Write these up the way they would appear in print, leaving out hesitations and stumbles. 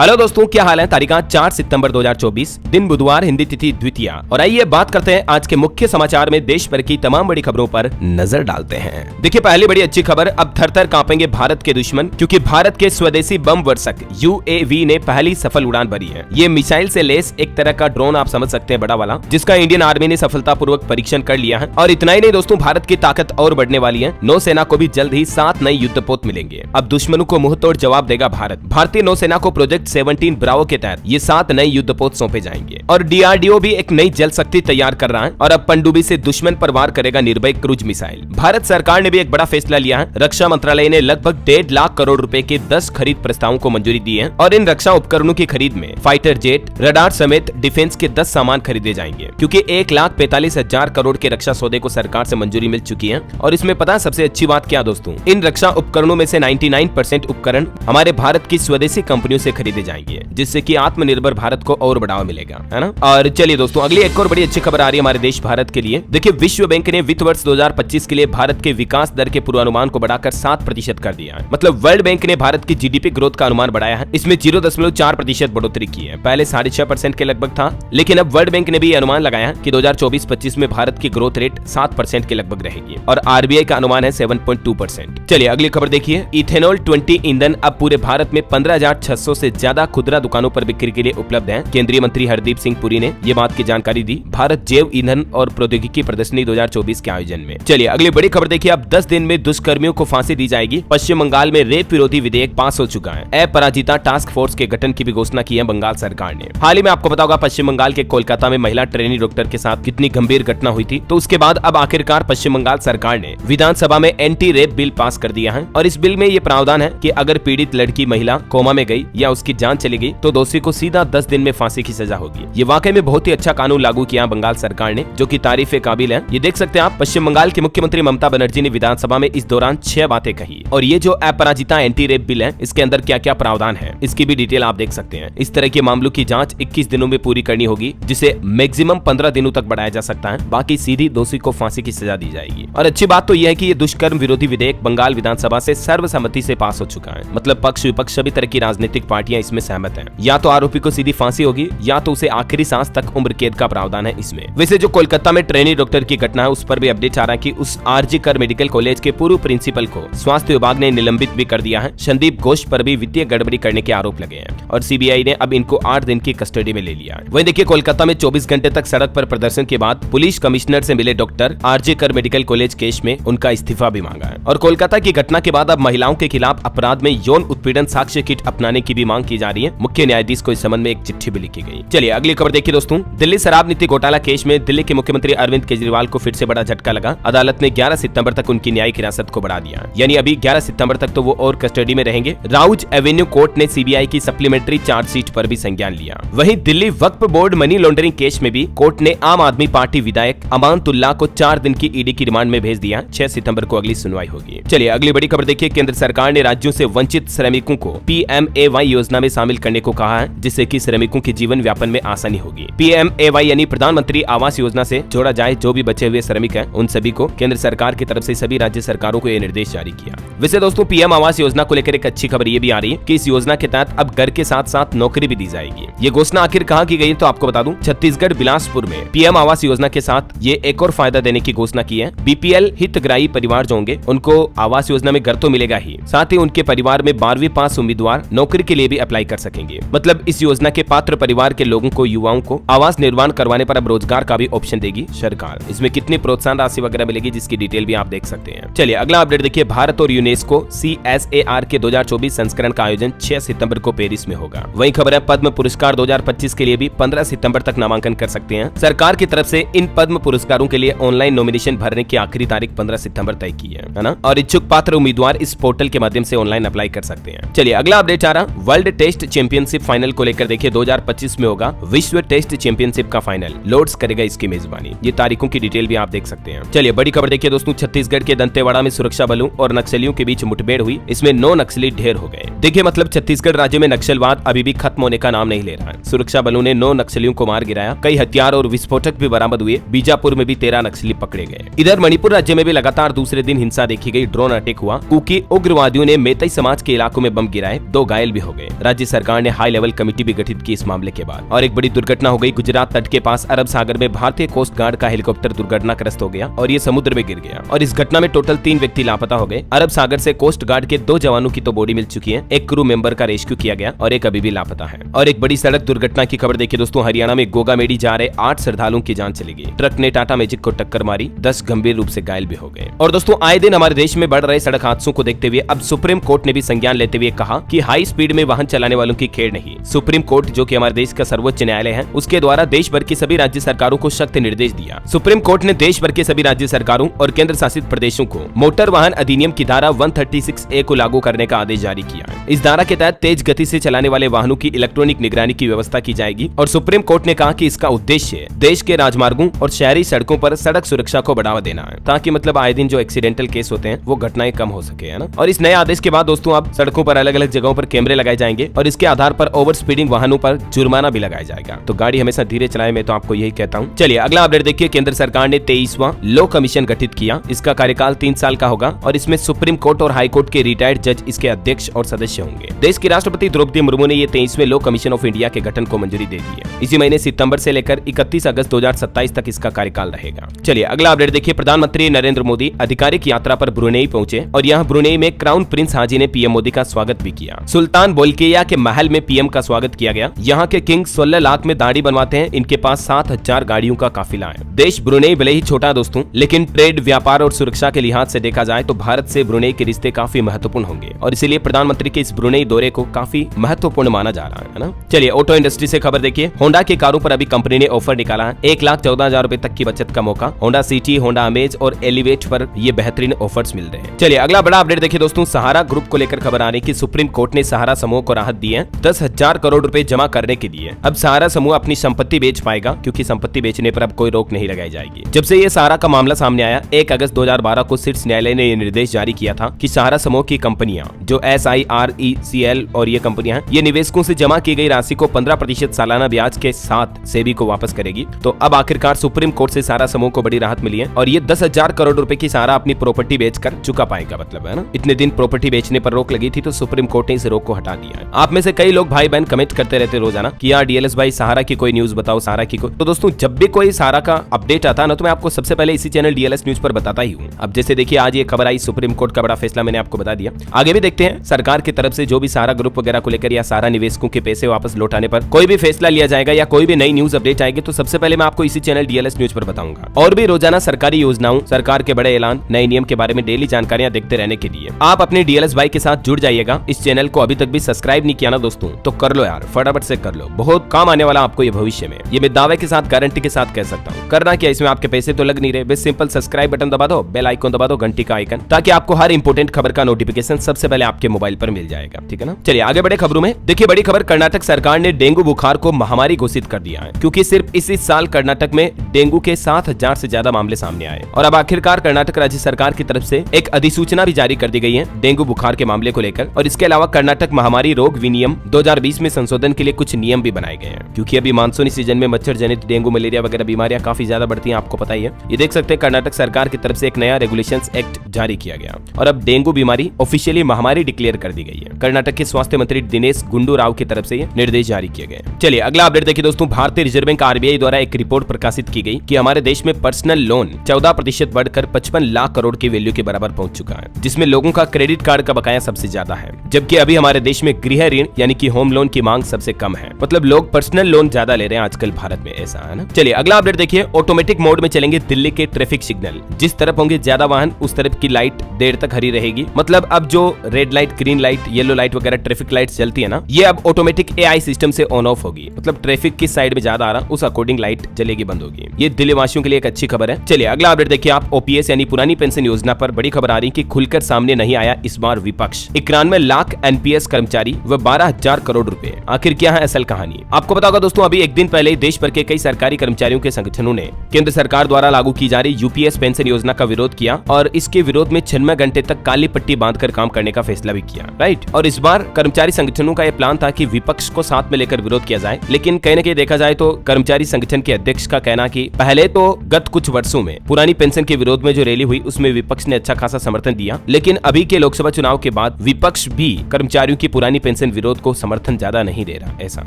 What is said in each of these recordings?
Hello दोस्तों, क्या हाल है। तारीख 4 सितंबर 2024, दिन बुधवार, हिंदी तिथि द्वितीया। और आइए बात करते हैं आज के मुख्य समाचार में देश भर की तमाम बड़ी खबरों पर नजर डालते हैं। देखिए, पहली बड़ी अच्छी खबर, अब थर-थर कांपेंगे भारत के दुश्मन, क्योंकि भारत के स्वदेशी बम वर्षक UAV ने पहली सफल उड़ान भरी है। ये मिसाइल से लेस एक तरह का ड्रोन आप समझ सकते हैं, बड़ा वाला, जिसका इंडियन आर्मी ने सफलतापूर्वक परीक्षण कर लिया है। और इतना ही नहीं दोस्तों, भारत की ताकत और बढ़ने वाली है। नौसेना को भी जल्द ही 7 नए युद्धपोत मिलेंगे। अब दुश्मनों को मुंहतोड़ जवाब देगा भारत। भारतीय नौसेना को प्रोजेक्ट 17 ब्रावो के तहत ये 7 नए युद्धपोत सौंपे जाएंगे। और DRDO भी एक नई जल शक्ति तैयार कर रहा है और अब पनडुब्बी से दुश्मन पर वार करेगा निर्भय क्रूज मिसाइल। भारत सरकार ने भी एक बड़ा फैसला लिया है। रक्षा मंत्रालय ने लगभग 1.5 लाख करोड़ रुपए के 10 खरीद प्रस्तावों को मंजूरी दी है और इन रक्षा उपकरणों की खरीद में फाइटर जेट, रडार समेत डिफेंस के 10 सामान खरीदे जाएंगे, क्योंकि 1,45,000 करोड़ के रक्षा सौदे को सरकार से मंजूरी मिल चुकी है। और इसमें पता है सबसे अच्छी बात क्या दोस्तों, इन रक्षा उपकरणों में से 99% उपकरण हमारे भारत की स्वदेशी कंपनियों से खरीदे जाएंगे, जिससे कि आत्मनिर्भर भारत को और बढ़ावा मिलेगा, है ना। और चलिए दोस्तों, अगली एक और बड़ी अच्छी खबर आ रही है हमारे देश भारत के लिए। देखिए, विश्व बैंक ने वित्त वर्ष 2025 के लिए भारत के विकास दर के पूर्वानुमान को बढ़ाकर 7% कर दिया है। मतलब वर्ल्ड बैंक ने भारत की GDP ग्रोथ का अनुमान बढ़ाया है। इसमें 0.4% बढ़ोतरी की है। पहले 6.5% के लगभग था, लेकिन अब वर्ल्ड बैंक ने भी अनुमान लगाया है कि 2024-25 में भारत की ग्रोथ रेट 7% के लगभग रहेगी और RBI का अनुमान है 7.2%। चलिए अगली खबर देखिए, इथेनॉल 20 ईंधन अब पूरे भारत में 15,600 से ज्यादा खुदरा दुकानों पर बिक्री के लिए उपलब्ध है। केंद्रीय मंत्री हरदीप सिंह पुरी ने ये बात की जानकारी दी भारत जैव ईंधन और प्रौद्योगिकी प्रदर्शनी 2024 के आयोजन में। चलिए अगली बड़ी खबर देखिए, अब 10 दिन में दुष्कर्मियों को फांसी दी जाएगी। पश्चिम बंगाल में रेप विरोधी विधेयक पास हो चुका है। अपराजिता टास्क फोर्स के गठन की भी घोषणा की है बंगाल सरकार ने। हाल ही में आपको पता होगा, पश्चिम बंगाल के कोलकाता में महिला ट्रेनी डॉक्टर के साथ कितनी गंभीर घटना हुई थी। तो उसके बाद अब आखिरकार पश्चिम बंगाल सरकार ने विधानसभा में एंटी रेप बिल पास कर दिया है। और इस बिल में ये प्रावधान है कि अगर पीड़ित लड़की महिला कोमा में गई या उसकी जान चली गई तो दोषी को सीधा 10 दिन में फांसी की सजा होगी। ये वाकई में बहुत ही अच्छा कानून लागू किया बंगाल सरकार ने, जो कि तारीफ काबिल है। ये देख सकते हैं आप, पश्चिम बंगाल की मुख्यमंत्री ममता बनर्जी ने विधानसभा में इस दौरान 6 बातें कही। और ये जो अपराजिता एंटी रेप बिल है, इसके अंदर क्या क्या प्रावधान है, इसकी भी डिटेल आप देख सकते हैं। इस तरह के मामलों की जांच 21 दिनों में पूरी करनी होगी, जिसे मैक्सिमम 15 दिनों तक बढ़ाया जा सकता है। बाकी सीधी दोषी को फांसी की सजा दी जाएगी। और अच्छी बात तो यह है कि ये दुष्कर्म विरोधी विधेयक बंगाल विधानसभा से सर्वसम्मति से पास हो चुका है। मतलब पक्ष विपक्ष सभी तरह की राजनीतिक पार्टियां इसमें सहमत हैं। या तो आरोपी को सीधी फांसी होगी या तो उसे आखिरी सांस तक उम्र कैद का प्रावधान है इसमें। वैसे जो कोलकाता में ट्रेनी डॉक्टर की घटना है, उस पर भी अपडेट आ रहा है कि उस RG कर मेडिकल कॉलेज के पूर्व प्रिंसिपल को स्वास्थ्य विभाग ने निलंबित भी कर दिया है। संदीप घोष पर भी वित्तीय गड़बड़ी करने के आरोप लगे हैं और CBI ने अब इनको 8 दिन की कस्टडी में ले लिया है। वहीं देखिए, कोलकाता में 24 घंटे तक सड़क पर प्रदर्शन के बाद पुलिस कमिश्नर से मिले डॉक्टर RG कर मेडिकल कॉलेज केस में उनका इस्तीफा भी मांगा है। और कोलकाता की घटना के बाद अब महिलाओं के खिलाफ अपराध में यौन उत्पीड़न साक्ष्य किट अपनाने की भी मांग की जा रही है। मुख्य न्यायाधीश को इस संबंध में एक चिट्ठी भी लिखी गई। चलिए अगली खबर देखिए दोस्तों, दिल्ली शराब नीति घोटाला केस में दिल्ली के मुख्यमंत्री अरविंद केजरीवाल को फिर से बड़ा झटका लगा। अदालत ने 11 सितंबर तक उनकी न्यायिक हिरासत को बढ़ा दिया, यानी अभी 11 सितंबर तक तो वो और कस्टडी में रहेंगे। राउज एवेन्यू कोर्ट ने CBI की सप्लीमेंट्री चार्जशीट पर भी संज्ञान लिया। वहीं Delhi Waqf board money laundering case में भी कोर्ट ने आम आदमी पार्टी विधायक अमानतुल्लाह को 4 दिन की ED की रिमांड में भेज दिया। 6 सितंबर को अगली सुनवाई होगी। चलिए अगली बड़ी खबर देखिए, केंद्र सरकार ने राज्यों से वंचित श्रमिकों को PMAY योजना में शामिल करने को कहा है, जिससे कि श्रमिकों के जीवन यापन में आसानी होगी। PMAY यानी प्रधानमंत्री आवास योजना से जोड़ा जाए जो भी बचे हुए श्रमिक हैं, उन सभी को केंद्र सरकार की तरफ से सभी राज्य सरकारों को यह निर्देश जारी किया। वैसे दोस्तों, PM आवास योजना को लेकर एक अच्छी खबर ये भी आ रही है कि इस योजना के तहत अब घर के साथ साथ नौकरी भी दी जाएगी। ये घोषणा आखिर कहाँ की गई तो आपको बता दूं, छत्तीसगढ़ बिलासपुर में PM आवास योजना के साथ ये एक और फायदा देने की घोषणा की है। BPL हितग्राही परिवार जो होंगे, उनको आवास योजना में घर तो मिलेगा ही, साथ ही उनके परिवार में 12वीं पास उम्मीदवार नौकरी के लिए भी अप्लाई कर सकेंगे। मतलब इस योजना के पात्र परिवार के लोगों को, युवाओं को आवास निर्माण करवाने पर अब रोजगार का भी ऑप्शन देगी सरकार। इसमें कितनी प्रोत्साहन राशि वगैरह मिलेगी, जिसकी डिटेल भी आप देख सकते हैं। चलिए अगला अपडेट देखिए, भारत और यूनेस्को CSAR के 2024 संस्करण का आयोजन 6 सितंबर को पेरिस में होगा। वहीं खबर है, पद्म पुरस्कार 2025 के लिए भी 15 सितंबर तक नामांकन कर सकते हैं। सरकार की तरफ से इन पद्म पुरस्कारों के लिए ऑनलाइन नॉमिनेशन भरने की आखिरी तारीख 15 सितंबर तय की है ना। और इच्छुक पात्र उम्मीदवार इस पोर्टल के माध्यम से ऑनलाइन अप्लाई कर सकते हैं। चलिए अगला अपडेट आ रहा, वर्ल्ड टेस्ट चैंपियनशिप फाइनल को लेकर देखिए, 2025 में होगा विश्व टेस्ट चैंपियनशिप का फाइनल। लॉर्ड्स करेगा इसकी मेजबानी। ये तारीखों की डिटेल भी आप देख सकते हैं। चलिए बड़ी खबर देखिए दोस्तों, छत्तीसगढ़ के दंतेवाड़ा में सुरक्षा बलों और नक्सलियों के बीच मुठभेड़ हुई। इसमें 9 नक्सली ढेर हो गए। देखिए मतलब छत्तीसगढ़ राज्य में नक्सलवाद अभी भी खत्म होने का नाम नहीं ले रहा है। सुरक्षा बलों ने 9 नक्सलियों को मार गिराया। कई हथियार और विस्फोटक भी बरामद हुए। बीजापुर में भी 13 नक्सली पकड़े गए। इधर मणिपुर राज्य में भी लगातार दूसरे दिन हिंसा देखी गई। ड्रोन अटैक हुआ। कुकी उग्रवादियों ने मेतई समाज के इलाकों में बम गिराए। 2 घायल भी हो गए। राज्य सरकार ने हाई लेवल कमेटी भी गठित की इस मामले के बाद। और एक बड़ी दुर्घटना हो गई। गुजरात तट के पास अरब सागर में भारतीय कोस्ट गार्ड का हेलीकॉप्टर दुर्घटनाग्रस्त हो गया और ये समुद्र में गिर गया और इस घटना में टोटल 3 व्यक्ति लापता हो गए। अरब सागर से कोस्ट गार्ड के 2 जवानों की तो बॉडी मिल चुकी है, एक क्रू मेंबर का रेस्क्यू किया गया और एक अभी भी लापता है। और एक बड़ी सड़क दुर्घटना की खबर देखिए दोस्तों, हरियाणा में गोगामेडी जा रहे 8 श्रद्धालुओं की जान चली गई। ट्रक ने टाटा मैजिक को टक्कर मारी, 10 गंभीर रूप से घायल भी हो गए। और दोस्तों आए दिन हमारे देश में बढ़ रहे सड़क हादसों को देखते हुए अब सुप्रीम कोर्ट ने भी संज्ञान लेते हुए कहा कि हाई स्पीड में वाहन चलाने वालों की खेड़ नहीं। सुप्रीम कोर्ट जो कि हमारे देश का सर्वोच्च न्यायालय है, उसके द्वारा देश भर की सभी राज्य सरकारों को सख्त निर्देश दिया। सुप्रीम कोर्ट ने देश भर के सभी राज्य सरकारों और केंद्र शासित प्रदेशों को मोटर वाहन अधिनियम की धारा 136A को लागू करने का आदेश जारी किया। इस धारा के तहत तेज गति से चलाने वाले वाहनों की इलेक्ट्रॉनिक निगरानी की व्यवस्था की जाएगी और सुप्रीम कोर्ट ने कहा कि इसका उद्देश्य देश के राजमार्गों और शहरी सड़कों पर सड़क सुरक्षा को बढ़ावा देना है, ताकि मतलब आए दिन जो एक्सीडेंटल केस होते हैं वो घटनाएं कम हो सके, है ना। और इस नए आदेश के बाद दोस्तों अब सड़कों पर अलग अलग जगहों पर कैमरे लगाए जाएंगे और इसके आधार पर ओवर स्पीडिंग वाहनों पर जुर्माना भी लगाया जाएगा। तो गाड़ी हमेशा धीरे चलाए, मैं तो आपको यही कहता हूँ। चलिए अगला अपडेट देखिए, केंद्र सरकार ने 23वां लॉ कमीशन गठित किया। इसका कार्यकाल 3 साल का होगा और इसमें सुप्रीम कोर्ट और हाई कोर्ट के रिटायर्ड जज इसके अध्यक्ष और सदस्य होंगे। देश की राष्ट्रपति द्रौपदी मुर्मू ने ये 23वें लॉ कमीशन ऑफ इंडिया के गठन को मंजूरी दे दी है। इसी महीने सितंबर से लेकर 31 अगस्त 2027 तक इसका कार्यकाल रहेगा। चलिए अगला अपडेट देखिए, प्रधानमंत्री नरेंद्र मोदी आधिकारिक यात्रा पर ब्रुनेई पहुंचे और यहाँ ब्रुनेई में क्राउन प्रिंस हाजी ने पीएम मोदी का स्वागत भी किया। सुल्तान बोल्किया के महल में पीएम का स्वागत किया गया। यहाँ के किंग 16 लाख में दाढ़ी बनवाते हैं। इनके पास 7000 गाड़ियों का काफिला है। देश ब्रुनेई भले ही छोटा है दोस्तों, लेकिन ट्रेड, व्यापार और सुरक्षा के लिहाज से देखा जाए तो भारत से ब्रुनेई के रिश्ते काफी महत्वपूर्ण होंगे और इसीलिए प्रधानमंत्री के इस ब्रुनेई दौरे को काफी महत्वपूर्ण माना जा रहा है ना। चलिए ऑटो इंडस्ट्री से खबर देखिए, होंडा की कारों पर अभी कंपनी ने ऑफर निकाला है। 1,14,000 रुपए तक की बचत का मौका। होंडा सिटी, होंडा अमेज और एलिवेट पर ये बेहतरीन ऑफर्स मिल रहे हैं। चलिए अगला बड़ा अपडेट देखिए दोस्तों, सहारा ग्रुप को लेकर खबर आ रही है कि सुप्रीम कोर्ट ने सहारा समूह को राहत दी है 10,000 करोड़ रुपए जमा करने के लिए। अब सहारा समूह अपनी संपत्ति बेच पाएगा, क्योंकि संपत्ति बेचने पर अब कोई रोक नहीं लगाई जाएगी। जब से ये सहारा का मामला सामने आया 1 अगस्त 2012 को शीर्ष न्यायालय ने ये निर्देश जारी किया था कि सहारा समूह की कंपनियां जो SIRECL और ये कंपनियां हैं, ये निवेशकों से जमा की गई राशि को 15% सालाना ब्याज के साथ सेबी को वापस करेगी। तो अब आखिरकार सुप्रीम कोर्ट से सहारा समूह को बड़ी राहत मिली है और ये 10,000 करोड़ रुपए की सहारा अपनी प्रॉपर्टी बेचकर चुका पाएगा, मतलब है ना। इतने दिन प्रॉपर्टी बेचने पर रोक लगी थी तो सुप्रीम कोर्ट ने इस रोक को हटा दिया है। आप में से कई लोग भाई बहन कमेंट करते रहते रोजाना कि यार DLS भाई सहारा की कोई न्यूज बताओ, सहारा की कोई। तो दोस्तों जब भी कोई सहारा का अपडेट आता है ना, तो मैं आपको सबसे पहले इसी चैनल DLS न्यूज पर बताता ही हूँ। अब जैसे देखिए आज ये खबर आई, सुप्रीम कोर्ट का बड़ा फैसला मैंने आपको बता दिया। आगे भी देखते हैं सरकार की तरफ से जो भी सहारा ग्रुप वगैरह को लेकर या सहारा निवेशकों के पैसे वापस लौटाने पर कोई भी फैसला लिया जाएगा या कोई भी नई न्यूज अपडेट आएगी तो सबसे पहले मैं आपको इसी चैनल DLS न्यूज पर बताऊंगा। और भी रोजाना सरकारी योजनाओं, सरकार के बड़े ऐलान, नए नियम के बारे में डेली जानकारियां देखते रहने के लिए आप अपने DLS भाई के साथ जुड़ जाइएगा। इस चैनल को अभी तक भी सब्सक्राइब नहीं किया ना दोस्तों, तो कर लो यार, फटाफट से कर लो। बहुत काम आने वाला आपको ये भविष्य में, ये मैं दावे के साथ, गारंटी के साथ कह सकता हूँ। करना क्या, इसमें आपके पैसे तो लग नहीं रहे, बस सिंपल सब्सक्राइब बटन दबा दो, बेल आइकन दबा दो, घंटी का आइकन, ताकि आपको हर इंपोर्टेंट खबर का नोटिफिकेशन सबसे पहले आपके मोबाइल पर मिल जाएगा, ठीक है ना। चलिए आगे बढ़े खबरों में। देखिए बड़ी खबर, कर्नाटक सरकार ने डेंगू बुखार को महामारी घोषित कर दिया है, क्योंकि सिर्फ इसी साल कर्नाटक में डेंगू के 7,000 से ज्यादा मामले सामने आए और अब आखिरकार कर्नाटक राज्य सरकार की तरफ से एक अधिसूचना भी जारी कर दी गई है डेंगू बुखार के मामले को लेकर। और इसके अलावा कर्नाटक महामारी रोग विनियम 2020 में संशोधन के लिए कुछ नियम भी बनाए गए हैं, क्योंकि अभी मानसूनी सीजन में मच्छर जनित डेंगू, मलेरिया वगैरह बीमारियां काफी ज्यादा बढ़ती हैं, आपको पता ही है। ये देख सकते हैं कर्नाटक सरकार की तरफ से एक नया रेगुलेशंस एक्ट जारी किया गया और अब डेंगू बीमारी ऑफिशियली महामारी डिक्लेयर कर दी गई है। कर्नाटक के स्वास्थ्य मंत्री दिनेश गुंडू राव की तरफ से ये निर्देश जारी किए गए। चलिए अगला अपडेट देखिए दोस्तों, भारतीय रिजर्व बैंक RBI द्वारा एक रिपोर्ट प्रकाशित की गई कि हमारे देश में पर्सनल लोन 14% बढ़कर 55 लाख करोड़ की वैल्यू के बराबर पहुंच चुका है, जिसमें लोगों का क्रेडिट कार्ड का बकाया सबसे ज्यादा है, जबकि अभी हमारे देश में गृह ऋण यानी कि होम लोन की मांग सबसे कम है। मतलब लोग पर्सनल लोन ज्यादा ले रहे हैं आजकल भारत में, ऐसा है ना। चलिए अगला अपडेट देखिए, ऑटोमेटिक मोड में चलेंगे दिल्ली के ट्रैफिक सिग्नल। जिस तरफ होंगे ज्यादा वाहन उस तरफ की लाइट देर तक हरी रहेगी। मतलब अब जो red light, green light, yellow light वगैरह ट्रैफिक लाइट्स जलती है ना, ये अब ऑटोमेटिक AI सिस्टम से ऑन ऑफ होगी। मतलब ट्रैफिक किस साइड में ज्यादा आ रहा उस अकॉर्डिंग लाइट जलेगी, बंद होगी। ये दिल्ली वासियों के लिए एक अच्छी खबर है। चलिए अगला अपडेट देखिए आप, OPS यानी पुरानी पेंशन योजना पर बड़ी खबर आ रही कि खुलकर सामने नहीं आया इस बार विपक्ष। 91 लाख NPS कर्मचारी व 12,000 करोड़ रुपए। आखिर क्या है असल कहानी, आपको पता होगा दोस्तों। अभी एक दिन पहले ही देश भर के कई सरकारी कर्मचारियों के संगठनों ने केंद्र सरकार द्वारा लागू की जा रही UPS पेंशन योजना का विरोध किया और इसके विरोध में 96 घंटे तक काली पट्टी बांधकर काम करने का फैसला भी किया, राइट। और इस बार कर्मचारी संगठनों का यह प्लान था कि विपक्ष को साथ में लेकर विरोध किया जाए, लेकिन कहीं न कहीं देखा जाए तो कर्मचारी संगठन के अध्यक्ष का कहना कि पहले तो गत कुछ वर्षों में पुरानी पेंशन के विरोध में जो रैली हुई उसमें विपक्ष ने अच्छा खासा समर्थन दिया, लेकिन अभी के लोकसभा चुनाव के बाद विपक्ष भी कर्मचारियों की पुरानी पेंशन विरोध को समर्थन ज्यादा नहीं दे रहा। ऐसा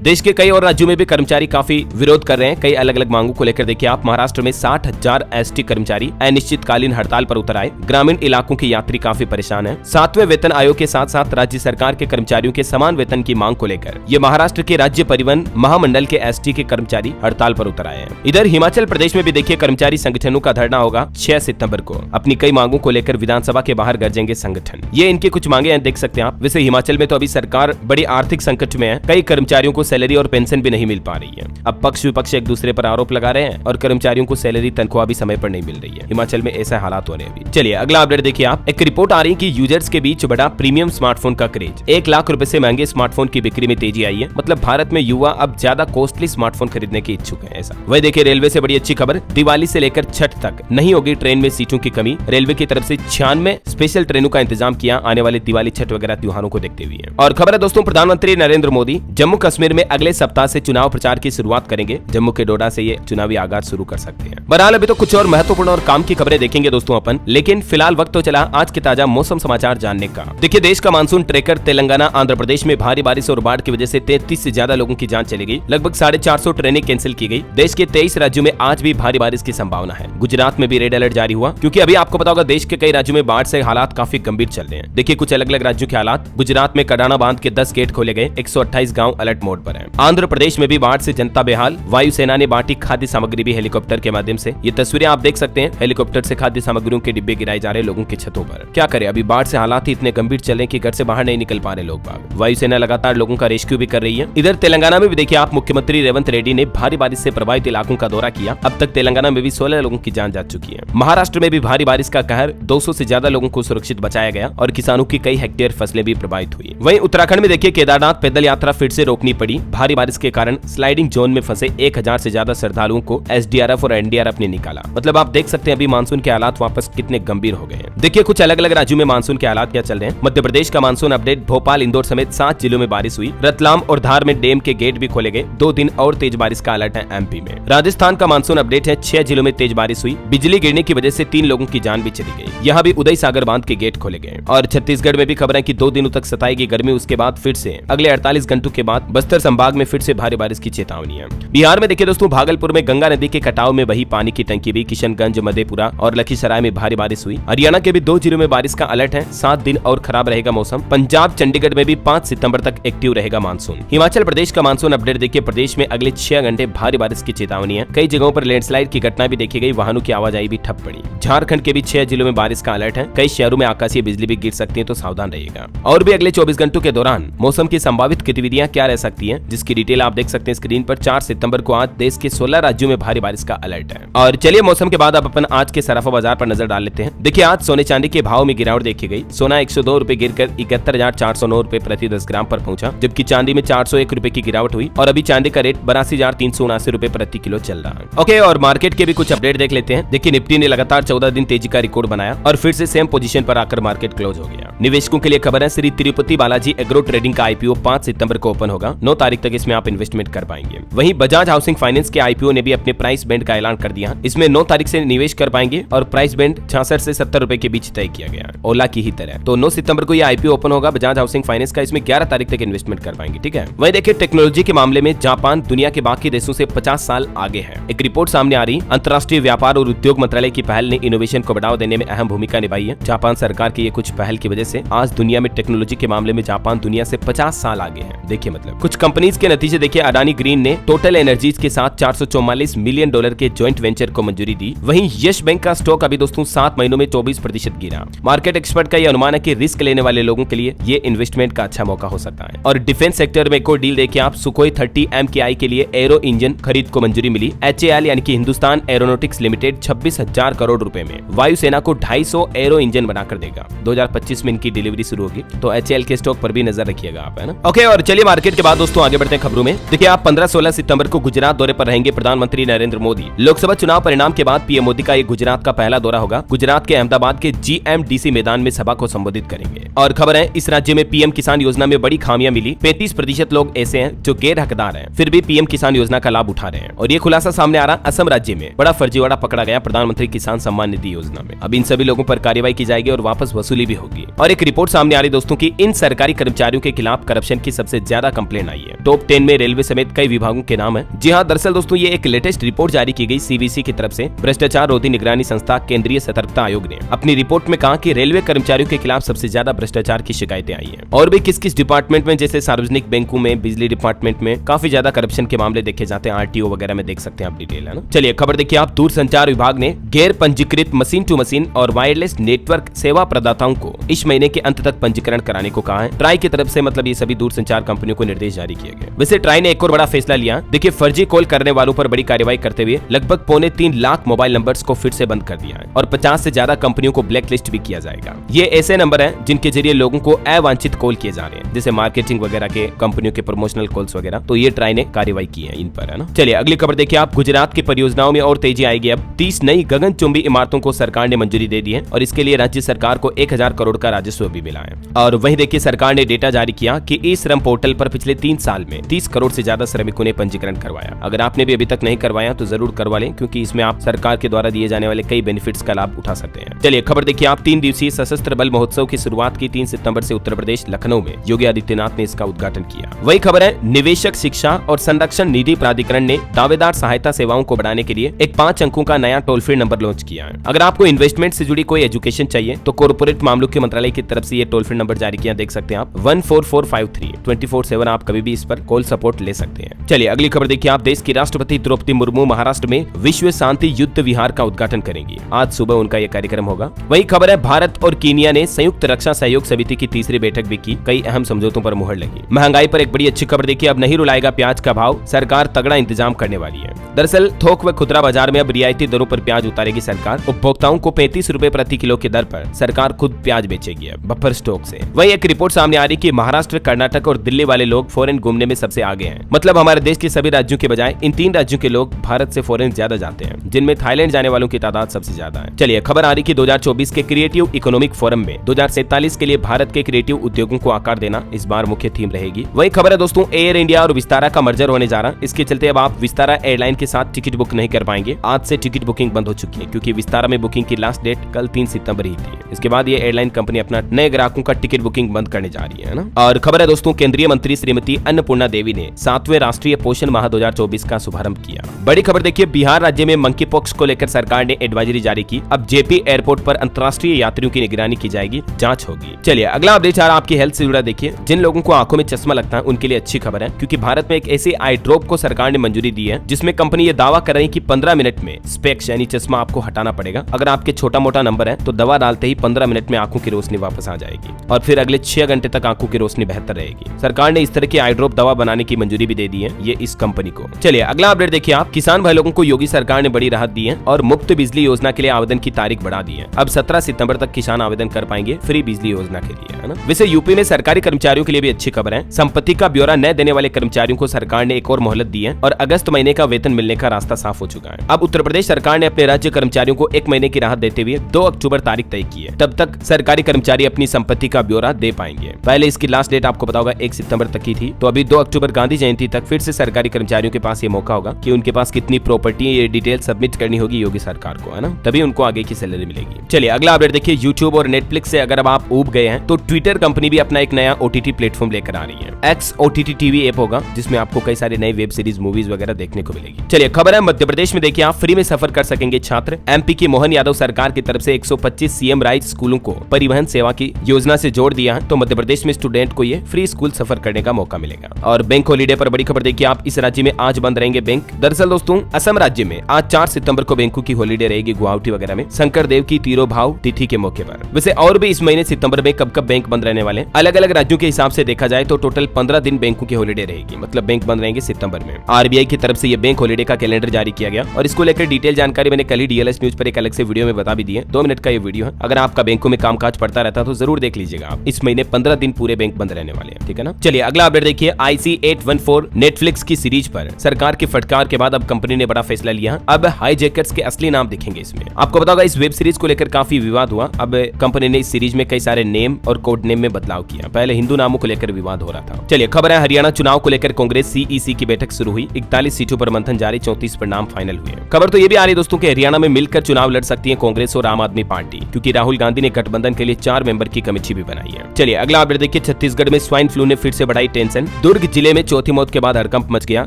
देश के कई और राज्यों में भी कर्मचारी काफी विरोध कर रहे हैं कई अलग अलग मांगों को लेकर। देखिए आप, महाराष्ट्र में 60,000 एसटी कर्मचारी अनिश्चितकालीन हड़ताल पर उतर आए। ग्रामीण इलाकों के यात्री काफी परेशान हैं। 7वें वेतन आयोग के साथ साथ राज्य सरकार के कर्मचारियों के समान वेतन की मांग को लेकर ये महाराष्ट्र के राज्य परिवहन महामंडल के एसटी के कर्मचारी हड़ताल पर उतर आए हैं। इधर हिमाचल प्रदेश में भी देखिए कर्मचारी संगठनों का धरना होगा 6 सितंबर को। अपनी कई मांगों को लेकर विधानसभा के बाहर गरजेंगे संगठन। ये इनकी कुछ मांगे हैं, देख सकते हैं आप। वैसे हिमाचल में तो अभी सरकार बड़ी आर्थिक संकट में है। कई कर्मचारियों को सैलरी और पेंशन भी नहीं मिल पा रही है। अब पक्ष विपक्ष एक दूसरे पर आरोप लगा रहे हैं और कर्मचारियों को सैलरी तनख्वाह भी समय पर नहीं मिल रही है। हिमाचल में ऐसा हालात हो रहे हैं अभी। चलिए अगला अपडेट देखिए आप। एक रिपोर्ट आ रही है कि यूजर्स के बीच बढ़ा प्रीमियम स्मार्टफोन का क्रेज। 1 लाख रुपए से महंगे स्मार्टफोन की बिक्री में तेजी आई है। मतलब भारत में युवा अब ज्यादा कॉस्टली स्मार्टफोन खरीदने के इच्छुक है। ऐसा वही देखिए रेलवे से बड़ी अच्छी खबर। दिवाली से लेकर छठ तक नहीं होगी ट्रेन में सीटों की कमी। रेलवे की तरफ से 96 स्पेशल ट्रेनों का इंतजाम किया आने वाले दिवाली छठ वगैरह त्योहारों को देखते हुए। और खबर है दोस्तों, प्रधानमंत्री नरेंद्र मोदी जम्मू कश्मीर में अगले सप्ताह से चुनाव प्रचार की शुरुआत करेंगे। जम्मू के डोडा से ये चुनावी आगाज शुरू कर सकते हैं। बहरहाल अभी तो कुछ और महत्वपूर्ण और काम की खबरें देखेंगे दोस्तों अपन, लेकिन फिलहाल वक्त तो चला आज के ताजा मौसम समाचार जानने का। देखिए देश का मानसून ट्रेकर तेलंगाना आंध्र प्रदेश में भारी बारिश और बाढ़ की वजह से 33 से ज्यादा लोगों की जान चली गई। लगभग 450 ट्रेनें कैंसिल की गई। देश के 23 राज्यों में आज भी भारी बारिश की संभावना है। गुजरात में भी रेड अलर्ट जारी हुआ क्योंकि अभी आपको पता होगा देश के कई राज्यों में बाढ़ से हालात काफी गंभीर चल रहे हैं। देखिए कुछ अलग अलग राज्यों के हालात। गुजरात में कडाना बांध के 10 गेट खोले गए। 128 गांव अलर्ट मोड पर हैं। आंध्र प्रदेश में भी बाढ़ से जनता बेहाल। वायुसेना ने बांटी खाद्य सामग्री भी हेलीकॉप्टर के माध्यम से। ये तस्वीरें आप देख सकते हैं, हेलीकॉप्टर से खाद्य सामग्रियों के डिब्बे गिराए जा रहे लोगों की छतों पर। क्या करें, अभी बाढ़ से हालात ही इतने गंभीर चल रहे कि घर से बाहर नहीं निकल पा रहे लोग बाग। वायुसेना लगातार लोगों का रेस्क्यू भी कर रही है। इधर तेलंगाना में भी देखिए आप, मुख्यमंत्री रेवंत रेड्डी ने भारी बारिश से प्रभावित इलाकों का दौरा किया। अब तक तेलंगाना में भी 16 लोगों की जान जा चुकी है। महाराष्ट्र में भी भारी बारिश का कहर, 200 से ज्यादा लोगों को सुरक्षित बचाया गया और किसानों की कई हेक्टेयर फसलें भी प्रभावित हुई। वहीं उत्तराखंड में देखिए केदारनाथ पैदल यात्रा फिर से रोकनी पड़ी। भारी बारिश के कारण स्लाइडिंग जोन में फंसे 1000 से ज्यादा श्रद्धालुओं को एसडीआरएफ और एनडीआरएफ ने निकाला। मतलब आप देख सकते हैं अभी मानसून के हालात वापस कितने गंभीर हो गए हैं। देखिए कुछ अलग अलग राज्यों में मानसून के हालात क्या चल रहे हैं। मध्य प्रदेश का मानसून अपडेट। भोपाल, इंदौर समेत 7 जिलों में बारिश हुई। रतलाम और धार में डैम के गेट भी खोले गए। 2 दिन और तेज बारिश का अलर्ट है एमपी में। राजस्थान का मानसून अपडेट है। 6 जिलों में तेज बारिश हुई। बिजली गिरने की वजह से 3 लोगों की जान भी चली गई। यहाँ भी उदय सागर बांध के गेट खोले गए। और छत्तीसगढ़ में भी खबर है कि 2 दिनों तक सताएगी गर्मी। उसके बाद फिर से अगले 48 घंटों के बाद बस्तर संभाग में फिर से भारी बारिश की चेतावनी है। बिहार में देखिए दोस्तों, भागलपुर में गंगा नदी के कटाव में बही पानी की टंकी भी। किशनगंज, मधेपुरा और लखीसराय में भारी बारिश हुई। हरियाणा के भी 2 जिलों में बारिश का अलर्ट है। 7 दिन और खराब रहेगा मौसम। पंजाब, चंडीगढ़ में भी 5 सितंबर तक एक्टिव रहेगा मानसून। हिमाचल प्रदेश का मानसून अपडेट देखिए। प्रदेश में अगले 6 घंटे भारी बारिश की चेतावनी है। कई जगहों पर लैंडस्लाइड की घटना भी देखी गई। वाहनों की आवाजाही भी ठप पड़ी। झारखंड के भी 6 जिलों में बारिश का अलर्ट है। कई शहरों में आकाशीय बिजली भी गिर सकती है, तो सावधान रहिएगा। और भी अगले 24 घंटों के दौरान मौसम की संभावित गतिविधियां क्या रह सकती हैं, जिसकी डिटेल आप देख सकते हैं स्क्रीन पर। 4 सितंबर को आज देश के 16 राज्यों में भारी बारिश का अलर्ट है। और चलिए मौसम के बाद अब अपन आज के सराफा बाजार पर नजर डाल लेते हैं। देखिए आज सोने चांदी के भाव में गिरावट देखी गई। सोना 102 रुपए गिरकर 71,409 रुपए प्रति 10 ग्राम पर पहुंचा, जबकि चांदी में 401 रुपए की गिरावट हुई और अभी चांदी का रेट 82,379 रुपए प्रति किलो चल रहा है। ओके, और मार्केट के भी कुछ अपडेट देख लेते हैं। देखिए निफ्टी ने लगातार 14 दिन तेजी का रिकॉर्ड बनाया और फिर से सेम पोजीशन पर आकर मार्केट क्लोज हो गया। निवेशकों के लिए खबर है, श्री तिरुपति बालाजी एग्रो ट्रेडिंग का आईपीओ 5 सितंबर को ओपन होगा। 9 तारीख तक इसमें आप इन्वेस्टमेंट कर पाएंगे। वहीं बजाज हाउसिंग फाइनेंस के आईपीओ ने भी अपने प्राइस बैंड का ऐलान कर दिया। इसमें 9 तारीख से निवेश कर पाएंगे और प्राइस बैंड 66 से 70 रुपए के बीच तय किया गया, ओला की ही तरह। तो 9 सितंबर को यह आईपीओ ओपन होगा बजाज हाउसिंग फाइनेंस का। इसमें 11 तारीख तक इन्वेस्टमेंट कर पाएंगे, ठीक है। वहीं देखिए टेक्नोलॉजी के मामले में जापान दुनिया के बाकी देशों से 50 साल आगे है। एक रिपोर्ट सामने आ रही, अंतर्राष्ट्रीय व्यापार और उद्योग मंत्रालय की पहल ने इनोवेशन को बढ़ावा देने में अहम भूमिका निभाई है। जापान सरकार की ये कुछ पहल की वजह से आज दुनिया में टेक्नोलॉजी के मामले में जापान दुनिया से 50 साल आगे है। देखिए मतलब कुछ कंपनीज के नतीजे देखिए। अडानी ग्रीन ने टोटल एनर्जीज के साथ $444 मिलियन के ज्वाइंट वेंचर को मंजूरी दी। वहीं यस बैंक का स्टॉक अभी दोस्तों 7 महीनों में 24% गिरा। मार्केट एक्सपर्ट का यह अनुमान है कि रिस्क लेने वाले लोगों के लिए ये इन्वेस्टमेंट का अच्छा मौका हो सकता है। और डिफेंस सेक्टर में एक और डील देखिए आप, सुखोई 30 MKI के लिए एरो इंजन खरीद को मंजूरी मिली। HAL यानी कि हिंदुस्तान एरोनॉटिक्स लिमिटेड 26,000 करोड़ रुपए में वायुसेना को 250 एरो इंजन बनाकर देगा। 2025 में इनकी डिलीवरी शुरू होगी, तो HAL के स्टॉक पर भी नजर रखिएगा आप, है ना। ओके, और चलिए मार्केट के बाद दोस्तों आगे बढ़ते हैं खबरों में। देखिए आप 15-16 सितंबर को गुजरात दौरे पर रहेंगे प्रधानमंत्री नरेंद्र मोदी। लोकसभा चुनाव परिणाम के बाद पीएम मोदी का ये गुजरात का पहला दौरा होगा। गुजरात के अहमदाबाद के GMDC मैदान में सभा को संबोधित करेंगे। और खबर है, इस राज्य में पीएम किसान योजना में बड़ी खामियां मिली। 35% लोग ऐसे हैं जो गैर हकदार हैं, फिर भी पीएम किसान योजना का लाभ उठा रहे हैं। और ये खुलासा सामने आ रहा, असम राज्य में बड़ा फर्जीवाड़ा पकड़ा गया प्रधानमंत्री किसान सम्मान निधि योजना में। अब इन सभी लोगों पर कार्रवाई की जाएगी और वापस वसूली भी होगी। और एक रिपोर्ट सामने आ रही दोस्तों की इन सरकारी कर्मचारियों के खिलाफ करप्शन की सबसे ज्यादा कंप्लेंट आई है। टॉप 10 में रेलवे समेत कई विभागों के नाम है। जी हाँ, दरअसल दोस्तों ये एक लेटेस्ट रिपोर्ट जारी की गई सीबीसी की तरफ से। भ्रष्टाचार रोधी निगरानी संस्था केंद्रीय सतर्कता आयोग ने अपनी रिपोर्ट में कहा कि रेलवे कर्मचारियों के खिलाफ सबसे ज्यादा भ्रष्टाचार की शिकायतें आई है। और भी किस किस डिपार्टमेंट में, जैसे सार्वजनिक बैंकों में, बिजली डिपार्टमेंट में काफी ज्यादा करप्शन के मामले देखे जाते हैं। आरटीओ वगैरह में देख सकते हैं आप डिटेल, है ना। चलिए खबर देखिए आप। दूरसंचार विभाग ने गैर पंजीकृत मशीन टू मशीन और वायरलेस नेटवर्क सेवा प्रदाताओं को इस महीने के अंत तक पंजीकरण कराने को कहा है। ट्राई की तरफ से, मतलब ये सभी दूरसंचार कंपनियों को निर्देश जारी किए गए। वैसे ट्राई ने एक और बड़ा फैसला लिया। देखिए, फर्जी कॉल करने वालों पर बड़ी कार्रवाई करते हुए लगभग 2.25 लाख मोबाइल नंबर्स को फिर से बंद कर दिया है और 50 से ज्यादा कंपनियों को ब्लैक लिस्ट भी किया जाएगा। ये ऐसे नंबर हैं जिनके जरिए लोगों को अवांछित कॉल किए जा रहे हैं, जैसे मार्केटिंग वगैरह के, कंपनियों के प्रमोशनल कॉल्स वगैरह। तो ये ट्राई ने कार्रवाई की है इन पर, है ना। चलिए अगली खबर देखिए आप। गुजरात की परियोजनाओं में और तेजी आएगी। अब 30 नई गगनचुंबी इमारतों को सरकार ने मंजूरी दे दी है और इसके लिए राज्य सरकार को 1000 करोड़ का राजस्व भी मिला है। और वहीं देखिए सरकार ने डेटा जारी किया कि ई श्रम पोर्टल पर पिछले 3 साल में 30 करोड़ से ज्यादा श्रमिकों ने पंजीकरण करवाया। अगर आपने भी अभी तक नहीं करवाया तो जरूर करवा लें, क्योंकि इसमें आप सरकार के द्वारा दिए जाने वाले कई बेनिफिट्स का लाभ उठा सकते हैं। चलिए खबर देखिए आप। 3 दिवसीय सशस्त्र बल महोत्सव की शुरुआत की 3 सितंबर से उत्तर प्रदेश लखनऊ में योगी आदित्यनाथ ने इसका उद्घाटन किया। वही खबर है, निवेशक शिक्षा और संरक्षण निधि प्राधिकरण ने दावेदार सहायता सेवाओं को बढ़ाने के लिए एक 5 अंकों का नया टोल फ्री नंबर लॉन्च किया है। अगर आपको इन्वेस्टमेंट से जुड़ी कोई एजुकेशन चाहिए तो कॉर्पोरेट मामलों के मंत्रालय की तरफ से ये टोल फ्री नंबर जारी किया, देख सकते हैं आप 14453 24/7। आप कभी भी इस पर कॉल सपोर्ट ले सकते हैं। चलिए अगली खबर देखिए आप। देश की राष्ट्रपति द्रौपदी मुर्मू महाराष्ट्र में विश्व शांति युद्ध विहार का उद्घाटन करेंगी। आज सुबह उनका यह कार्यक्रम होगा। वही खबर है, भारत और कीनिया ने संयुक्त रक्षा सहयोग समिति की तीसरी बैठक भी की। कई अहम समझौतों पर मुहर लगी। महंगाई पर एक बड़ी अच्छी खबर देखिए। अब नहीं रुलाएगा प्याज का भाव, सरकार तगड़ा इंतजाम करने वाली है। दरअसल थोक व खुदरा बाजार में अब रियायती दरों पर प्याज उतारेगी सरकार। उपभोक्ताओं को 35 रुपए प्रति किलो की दर पर सरकार खुद प्याज बेचेगी बफर स्टॉक से। वही एक रिपोर्ट सामने आ रही कि महाराष्ट्र, कर्नाटक और दिल्ली वाले लोग फॉरेन घूमने में सबसे आगे हैं। मतलब हमारे देश के सभी राज्यों के बजाय इन 3 राज्यों के लोग भारत से फॉरेन ज्यादा जाते हैं, जिनमें थाईलैंड जाने वालों की तादाद सबसे ज्यादा है। चलिए खबर आ रही कि 2024 के क्रिएटिव इकोनॉमिक फोरम में 2047 के लिए भारत के क्रिएटिव उद्योगों को आकार देना इस बार मुख्य थीम रहेगी। वही खबर है दोस्तों, एयर इंडिया और विस्तारा का मर्जर होने जा रहा है। इसके चलते अब आप विस्तारा एयरलाइन के साथ टिकट बुक नहीं कर पाएंगे। आज से टिकट बुकिंग बंद हो चुकी है, क्योंकि विस्तारा में बुकिंग की लास्ट डेट कल 3 सितंबर ही थी। इसके बाद ये एयरलाइन कंपनी अपना नए ग्राहकों का टिकट बुकिंग बंद करने जा रही है ना। और खबर है दोस्तों, केंद्रीय मंत्री श्रीमती अन्नपूर्णा देवी ने 7वें राष्ट्रीय पोषण माह 2024 का शुभारंभ किया। बड़ी खबर देखिए, बिहार राज्य में मंकी पॉक्स को लेकर सरकार ने एडवाइजरी जारी की। अब जेपी एयरपोर्ट पर अंतर्राष्ट्रीय यात्रियों की निगरानी की जाएगी, जांच होगी। चलिए अगला अपडेट आ रहा आपकी हेल्थ से जुड़ा देखिए। जिन लोगों को आंखों में चश्मा लगता है उनके लिए अच्छी खबर है, क्योंकि भारत में एक ऐसे आई ड्रॉप को सरकार ने मंजूरी दी है जिसमें कंपनी ये दावा कर रही है कि 15 मिनट में स्पेक्स यानी चश्मा आपको हटाना पड़ेगा। अगर आपके छोटा मोटा नंबर है तो दवा डालते ही 15 मिनट में आंखों की रोशनी वापस आ जाएगी और फिर अगले 6 घंटे तक आंखों की रोशनी बेहतर रहेगी। सरकार ने इस तरह की आई ड्रॉप दवा बनाने की मंजूरी भी दे दी है ये इस कंपनी को। चलिए अगला अपडेट देखिए आप। किसान भाई लोगों को योगी सरकार ने बड़ी राहत दी है और मुफ्त बिजली योजना के लिए आवेदन की तारीख बढ़ा दी है। अब 17 सितंबर तक किसान आवेदन कर पाएंगे फ्री बिजली योजना के लिए, है ना। वैसे यूपी में सरकारी कर्मचारियों के लिए भी अच्छी खबर है। संपत्ति का ब्यौरा न देने वाले कर्मचारियों को सरकार ने एक और मोहलत दी है और अगस्त महीने का वेतन मिलने का रास्ता साफ हो चुका है। अब उत्तर प्रदेश सरकार ने अपने राज्य कर्मचारियों को 1 महीने की राहत देते हुए 2 अक्टूबर तारीख तय की है। तब तक सरकारी कर्मचारी अपनी संपत्ति का ब्यौरा दे पाएंगे। पहले इसकी लास्ट डेट आपको पता होगा 1 सितंबर तक की थी, तो अभी 2 अक्टूबर गांधी जयंती तक फिर से सरकारी कर्मचारियों के पास ये मौका होगा कि उनके पास कितनी प्रॉपर्टी है ये डिटेल सबमिट करनी होगी योगी सरकार को, है ना। तभी उनको आगे की सैलरी मिलेगी। चलिए अगला अपडेट देखिए। यूट्यूब और नेटफ्लिक्स से अगर अब आप ऊब गए हैं तो ट्विटर कंपनी भी अपना एक नया ओटीटी प्लेटफॉर्म लेकर आ रही है। एक्स ओटीटी टीवी ऐप होगा जिसमें आपको कई सारे नए वेब सीरीज, मूवीज वगैरह देखने को मिलेगी। चलिए खबर है, मध्य प्रदेश में देखिए आप फ्री में सफर कर सकेंगे छात्र। एमपी की मोहन यादव सरकार की तरफ से 125 सीएम राइट स्कूलों को परिवहन सेवा की योजना से जोड़ दिया है, तो मध्य प्रदेश में स्टूडेंट को ये फ्री स्कूल सफर करने का मौका मिलेगा। और बैंक हॉलीडे पर बड़ी खबर देखिए आप। इस राज्य में आज बंद रहेंगे बैंक। दरअसल दोस्तों असम राज्य में आज 4 सितंबर को बैंकों की हॉलीडे रहेगी गुवाहाटी वगैरह में, शंकर देव की तिरोभाव तिथि के मौके पर। वैसे और भी इस महीने सितंबर में कब कब बैंक बंद रहने वाले, अलग अलग राज्यों के हिसाब से देखा जाए तो टोटल 15 दिन बैंकों की हॉलीडे रहेगी, मतलब बैंक बंद रहेंगे सितंबर में। आरबीआई की तरफ से ये बैंक हॉलीडे का कैलेंडर जारी किया गया और इसको लेकर डिटेल जानकारी मैंने कल ही डीएलएस न्यूज पर एक अलग से वीडियो में बता भी दी है। 2 मिनट का ये वीडियो है। अगर आपका बैंकों में कामकाज पड़ता रहता तो जरूर देख लीजिएगा आप। इस महीने 15 दिन पूरे बैंक बंद रहने वाले हैं, ठीक है ना। चलिए अगला अपडेट देखिए। IC814 नेटफ्लिक्स की सीरीज पर सरकार की फटकार के बाद अब कंपनी ने बड़ा फैसला लिया। अब हाईजैकर्स के असली नाम दिखेंगे इसमें। आपको पता होगा इस वेब सीरीज को लेकर काफी विवाद हुआ। अब कंपनी ने इस सीरीज में कई सारे नेम और कोड नेम में बदलाव किया। पहले हिंदू नामों को लेकर विवाद हो रहा था। चलिए खबर है, हरियाणा चुनाव को लेकर कांग्रेस CEC की बैठक शुरू हुई। 41 सीटों पर मंथन जारी, 34 पर नाम फाइनल हुए। खबर तो ये भी आ रही दोस्तों कि हरियाणा में मिलकर चुनाव लड़ सकती है कांग्रेस और आम आदमी पार्टी, क्योंकि राहुल गांधी ने गठबंधन के लिए 4 मेंबर की कमेटी भी बनाई है। चलिए अगला अपडेट देखिए छत्तीसगढ़ में स्वाइन फ्लू ने फिर से बढ़ाई टेंशन। दुर्ग जिले में चौथी मौत के बाद हड़कंप मच गया।